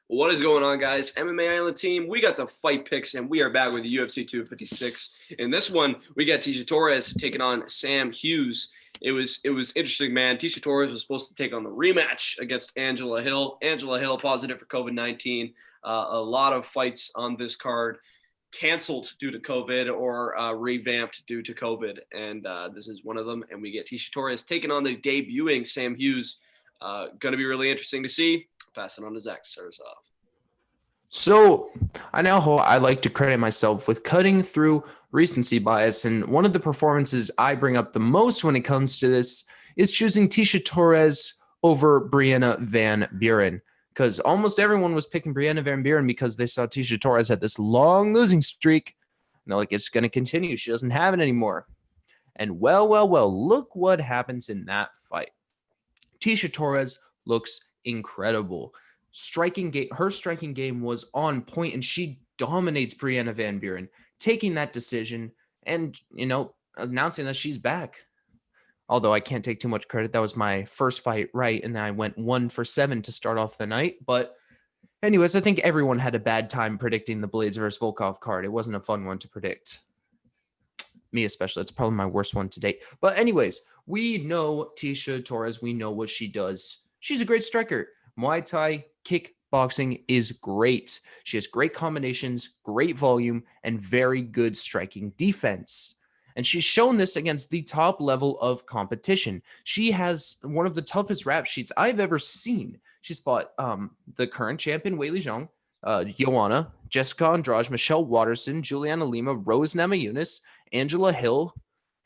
What is going on, guys? MMA Island team, we got the fight picks, and we are back with the UFC 256. In this one, we got Tecia Torres taking on Sam Hughes. It was interesting, man. Tecia Torres was supposed to take on the rematch against Angela Hill. Angela Hill positive for COVID-19. A lot of fights on this card canceled due to COVID or revamped due to COVID, and this is one of them. And we get Tecia Torres taking on the debuting Sam Hughes. Going to be really interesting to see. Pass it on to Zach to start us off. So I know how I like to credit myself with cutting through recency bias. And one of the performances I bring up the most when it comes to this is choosing Tecia Torres over Brianna Van Buren. Because almost everyone was picking Brianna Van Buren because they saw Tecia Torres had this long losing streak. And they're like, it's going to continue. She doesn't have it anymore. And well, look what happens in that fight. Tecia Torres looks incredible. Her striking game was on point, and she dominates Brianna Van Buren, taking that decision and, announcing that she's back. Although I can't take too much credit. That was my first fight right, and I went 1 for 7 to start off the night. But anyways, I think everyone had a bad time predicting the Blades versus Volkov card. It wasn't a fun one to predict. Me especially. It's probably my worst one to date. But anyways, we know Tecia Torres. We know what she does. She's a great striker. Muay Thai, kickboxing is great. She has great combinations, great volume, and very good striking defense. And she's shown this against the top level of competition. She has one of the toughest rap sheets I've ever seen. She's fought the current champion, Weili Zhang, Joanna, Jessica Andrade, Michelle Watterson, Juliana Lima, Rose Namajunas, Angela Hill,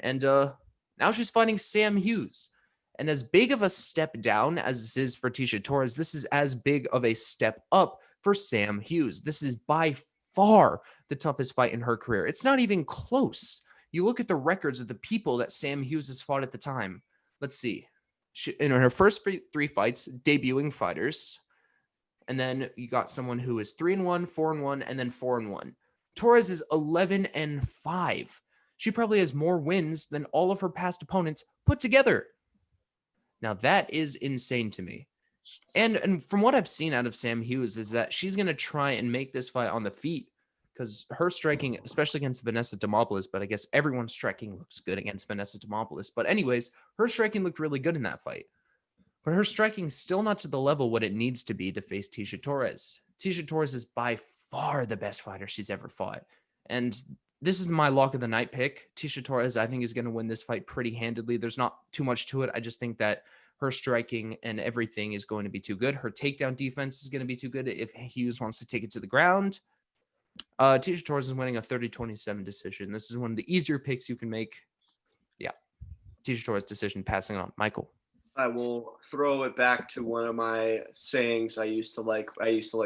and now she's fighting Sam Hughes. And as big of a step down as this is for Tecia Torres, this is as big of a step up for Sam Hughes. This is by far the toughest fight in her career. It's not even close. You look at the records of the people that Sam Hughes has fought at the time. Let's see. In her first 3 fights, debuting fighters. And then you got someone who is 3-1, 4-1, and then 4-1. Torres is 11-5. She probably has more wins than all of her past opponents put together. Now, that is insane to me. And from what I've seen out of Sam Hughes is that she's going to try and make this fight on the feet because her striking, especially against Vanessa Demopoulos, but I guess everyone's striking looks good against Vanessa Demopoulos. But anyways, her striking looked really good in that fight. But her striking is still not to the level what it needs to be to face Tecia Torres. Tecia Torres is by far the best fighter she's ever fought. And this is my lock of the night pick. Tecia Torres, I think, is going to win this fight pretty handedly. There's not too much to it. I just think that her striking and everything is going to be too good. Her takedown defense is going to be too good if Hughes wants to take it to the ground. Tecia Torres is winning a 30-27 decision. This is one of the easier picks you can make. Yeah. Tecia Torres decision, passing on. Michael. I will throw it back to one of my sayings I used to like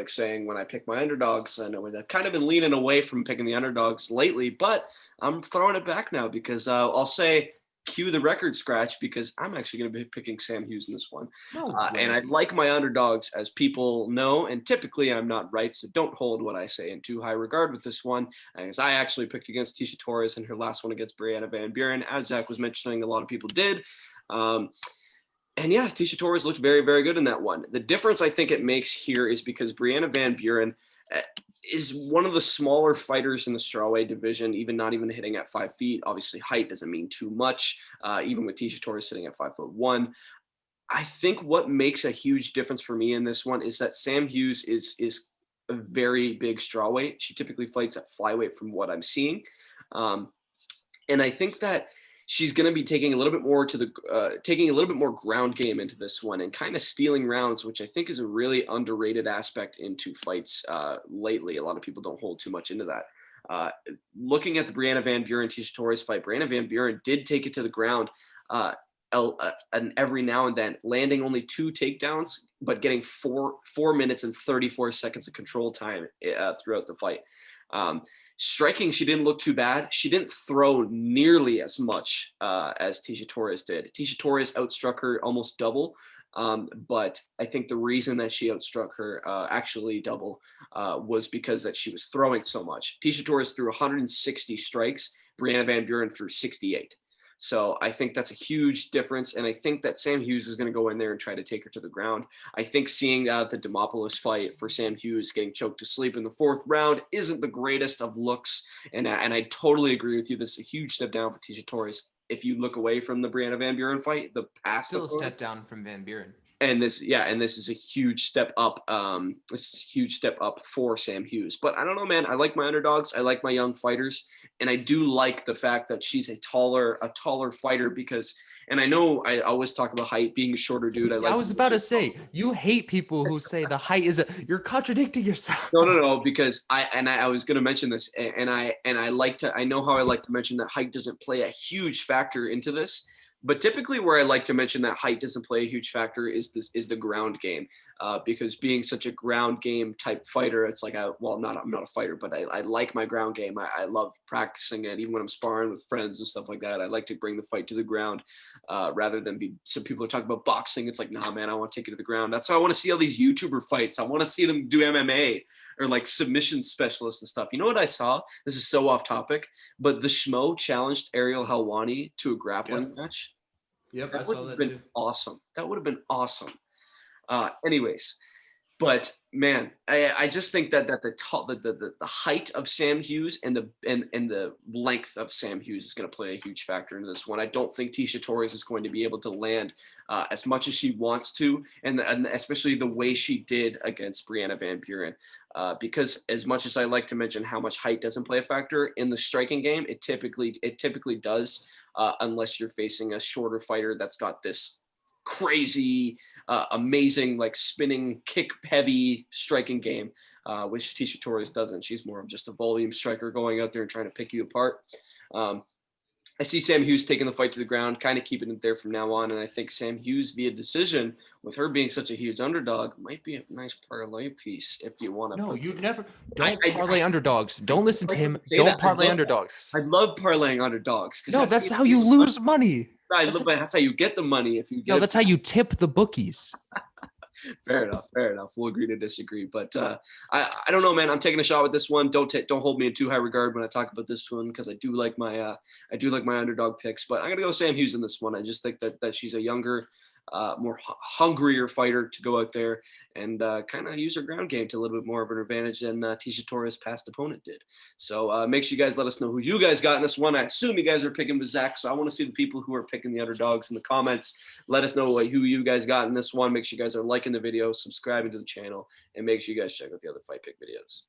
saying when I pick my underdogs. I know I've kind of been leaning away from picking the underdogs lately, but I'm throwing it back now because I'll say cue the record scratch because I'm actually going to be picking Sam Hughes in this one. And I like my underdogs, as people know, and typically I'm not right, so don't hold what I say in too high regard with this one, as I actually picked against Tecia Torres in her last one against Brianna Van Buren, as Zach was mentioning, a lot of people did. And yeah, Tecia Torres looked very, very good in that one. The difference I think it makes here is because Brianna Van Buren is one of the smaller fighters in the strawweight division, not even hitting at 5 feet. Obviously, height doesn't mean too much, even with Tecia Torres sitting at 5'1". I think what makes a huge difference for me in this one is that Sam Hughes is a very big strawweight. She typically fights at flyweight from what I'm seeing. And I think that she's going to be taking a little bit more ground game into this one and kind of stealing rounds, which I think is a really underrated aspect into fights lately. A lot of people don't hold too much into that. Looking at the Brianna Van Buren Tecia Torres fight, Brianna Van Buren did take it to the ground and every now and then, landing only 2 takedowns, but getting 4 minutes and 34 seconds of control time throughout the fight. Striking, she didn't look too bad. She didn't throw nearly as much as Tecia Torres did. Tecia Torres outstruck her almost double, but I think the reason that she outstruck her actually double was because that she was throwing so much. Tecia Torres threw 160 strikes. Brianna Van Buren threw 68. So I think that's a huge difference. And I think that Sam Hughes is going to go in there and try to take her to the ground. I think seeing the Demopoulos fight for Sam Hughes getting choked to sleep in the 4th round isn't the greatest of looks. And I totally agree with you. This is a huge step down for Tecia Torres. If you look away from the Brianna Van Buren fight, the past Still a step down from Van Buren. And this is a huge step up. This is a huge step up for Sam Hughes. But I don't know, man. I like my underdogs. I like my young fighters, and I do like the fact that she's a taller fighter because. And I know I always talk about height, being a shorter dude. I was about to say, you hate people who say the height is you're contradicting yourself. No, because I was going to mention this, and I know how I like to mention that height doesn't play a huge factor into this. But typically where I like to mention that height doesn't play a huge factor is the ground game, because being such a ground game type fighter, it's like I'm not a fighter, but I like my ground game. I love practicing it, even when I'm sparring with friends and stuff like that. I like to bring the fight to the ground rather than some people are talking about boxing. It's like, nah, man, I want to take it to the ground. That's why I want to see all these YouTuber fights. I want to see them do MMA or like submission specialists and stuff. You know what I saw? This is so off topic, but the Schmo challenged Ariel Helwani to a grappling match. Yep, That I would saw have that been too. awesome. That would have been awesome. Anyways, but man, I just think that the height of Sam Hughes and the length of Sam Hughes is going to play a huge factor into this one. I don't think Tecia Torres is going to be able to land as much as she wants to, and especially the way she did against Brianna Van Buren. Because as much as I like to mention how much height doesn't play a factor in the striking game, it typically does, unless you're facing a shorter fighter that's got this crazy, amazing, like spinning, kick heavy striking game, which Tecia Torres doesn't. She's more of just a volume striker going out there and trying to pick you apart. I see Sam Hughes taking the fight to the ground, kind of keeping it there from now on. And I think Sam Hughes via decision, with her being such a huge underdog, might be a nice parlay piece if you want to. No, you never. Don't parlay underdogs. Don't listen to him. Say Don't that. parlay underdogs. I love parlaying underdogs. No, that's how you lose money. That's how you get the money. If you get No, that's how you tip the bookies. Fair enough. We'll agree to disagree. But I don't know, man. I'm taking a shot with this one. Don't hold me in too high regard when I talk about this one, because I do like my underdog picks. But I'm gonna go Sam Hughes in this one. I just think that she's a younger, more hungrier fighter to go out there and kind of use her ground game to a little bit more of an advantage than Tecia Torres' past opponent did. So make sure you guys let us know who you guys got in this one. I assume you guys are picking Bazak, so I want to see the people who are picking the underdogs in the comments. Let us know who you guys got in this one. Make sure you guys are liking the video, subscribing to the channel, and make sure you guys check out the other Fight Pick videos.